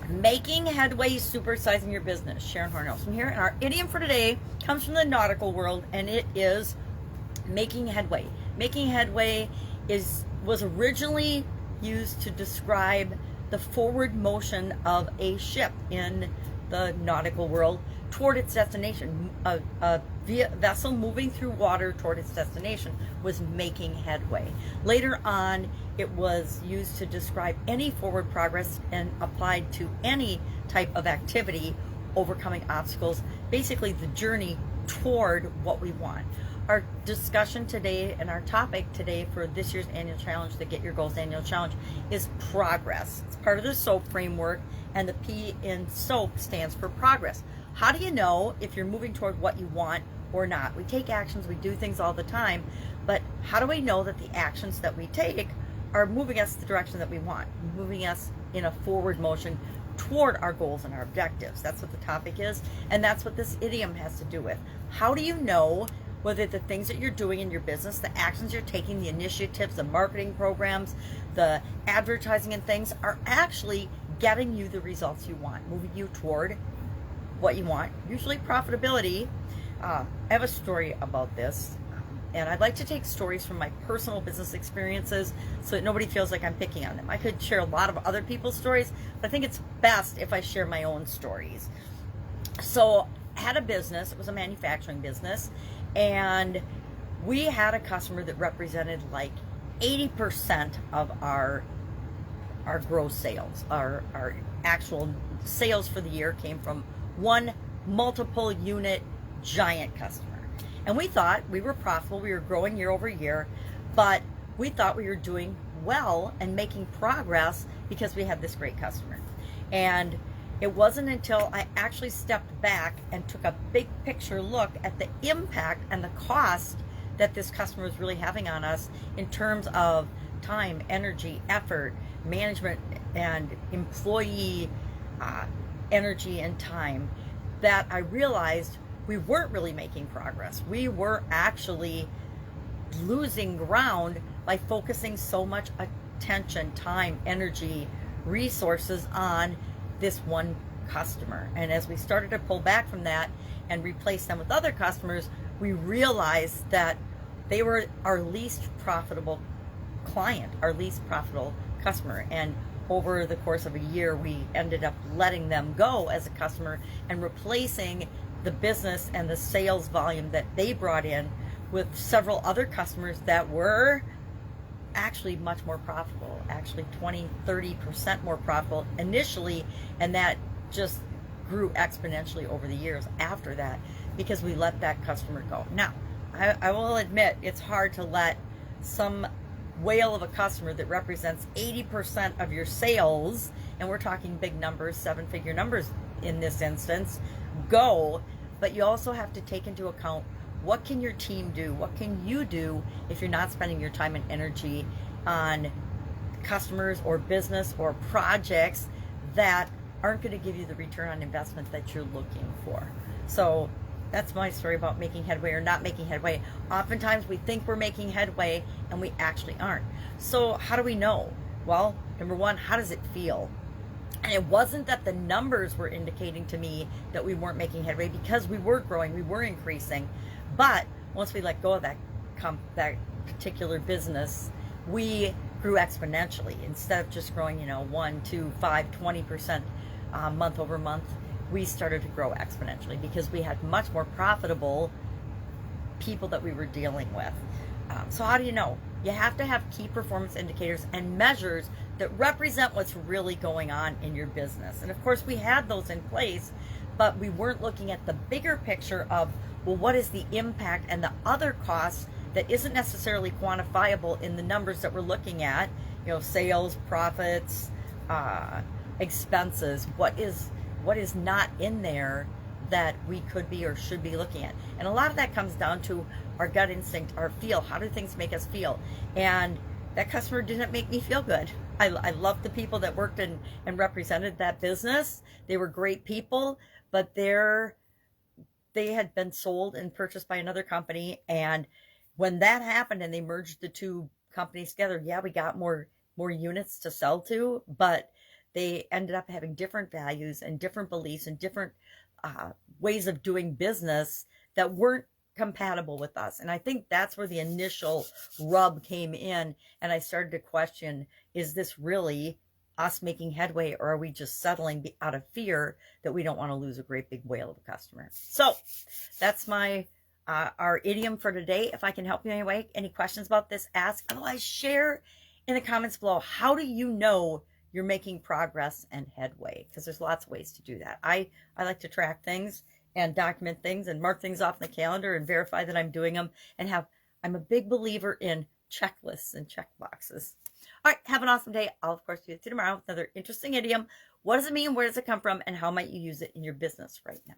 Making headway, supersizing your business. Sharon Horne-Ellstrom here, and our idiom for today comes from the nautical world, and it is making headway. Making headway was originally used to describe the forward motion of a ship in the nautical world toward its destination. A vessel moving through water toward its destination was making headway. Later on, it was used to describe any forward progress and applied to any type of activity, overcoming obstacles, basically the journey toward what we want. Our discussion today and our topic today for this year's annual challenge, the Get Your Goals annual challenge, is progress. It's part of the SOAP framework, and the P in SOAP stands for progress. How do you know if you're moving toward what you want or not? We take actions, we do things all the time, but how do we know that the actions that we take are moving us the direction that we want, moving us in a forward motion toward our goals and our objectives? That's what the topic is, and that's what this idiom has to do with. How do you know whether the things that you're doing in your business, the actions you're taking, the initiatives, the marketing programs, the advertising and things are actually getting you the results you want, moving you toward what you want, usually profitability? I have a story about this, and I'd like to take stories from my personal business experiences so that nobody feels like I'm picking on them. I could share a lot of other people's stories, but I think it's best if I share my own stories. So I had a business, it was a manufacturing business, and we had a customer that represented like 80% of our gross sales. Our actual sales for the year came from one multiple unit giant customer. And we thought we were profitable, we were growing year over year, but we thought we were doing well and making progress because we had this great customer. And it wasn't until I actually stepped back and took a big picture look at the impact and the cost that this customer was really having on us in terms of time, energy, effort, management, and employee energy and time, that I realized we weren't really making progress. We were actually losing ground by focusing so much attention, time, energy, resources on this one customer. And as we started to pull back from that and replace them with other customers, we realized that they were our least profitable client, our least profitable customer. And over the course of a year, we ended up letting them go as a customer and replacing the business and the sales volume that they brought in with several other customers that were actually much more profitable, actually 20-30% more profitable initially, and that just grew exponentially over the years after that because we let that customer go. Now, I will admit it's hard to let some whale of a customer that represents 80% of your sales, and we're talking big numbers, seven-figure numbers in this instance, go, but you also have to take into account what can your team do? What can you do if you're not spending your time and energy on customers or business or projects that aren't going to give you the return on investment that you're looking for? So that's my story about making headway or not making headway. Oftentimes we think we're making headway and we actually aren't. So how do we know? Well, number one, how does it feel? And it wasn't that the numbers were indicating to me that we weren't making headway, because we were growing, we were increasing. But once we let go of that particular business, we grew exponentially. Instead of just growing, 1, 2, 5, 20% month over month, we started to grow exponentially because we had much more profitable people that we were dealing with. So how do you know? You have to have key performance indicators and measures that represent what's really going on in your business. And of course, we had those in place, but we weren't looking at the bigger picture of, well, what is the impact and the other costs that isn't necessarily quantifiable in the numbers that we're looking at, sales, profits, expenses, what is not in there that we could be or should be looking at. And a lot of that comes down to our gut instinct, our feel. How do things make us feel? And that customer didn't make me feel good. I loved the people that worked and represented that business. They were great people, but they had been sold and purchased by another company. And when that happened and they merged the two companies together, yeah, we got more units to sell to, but they ended up having different values and different beliefs and different ways of doing business that weren't compatible with us. And I think that's where the initial rub came in. And I started to question, is this really us making headway, or are we just settling out of fear that we don't want to lose a great big whale of a customer? So that's my our idiom for today. If I can help you in any way, any questions about this, ask. Otherwise, share in the comments below. How do you know you're making progress and headway? Because there's lots of ways to do that. I like to track things and document things and mark things off in the calendar and verify that I'm doing them, and I'm a big believer in checklists and check boxes. All right, have an awesome day. I'll, of course, see you tomorrow with another interesting idiom. What does it mean? Where does it come from? And how might you use it in your business right now?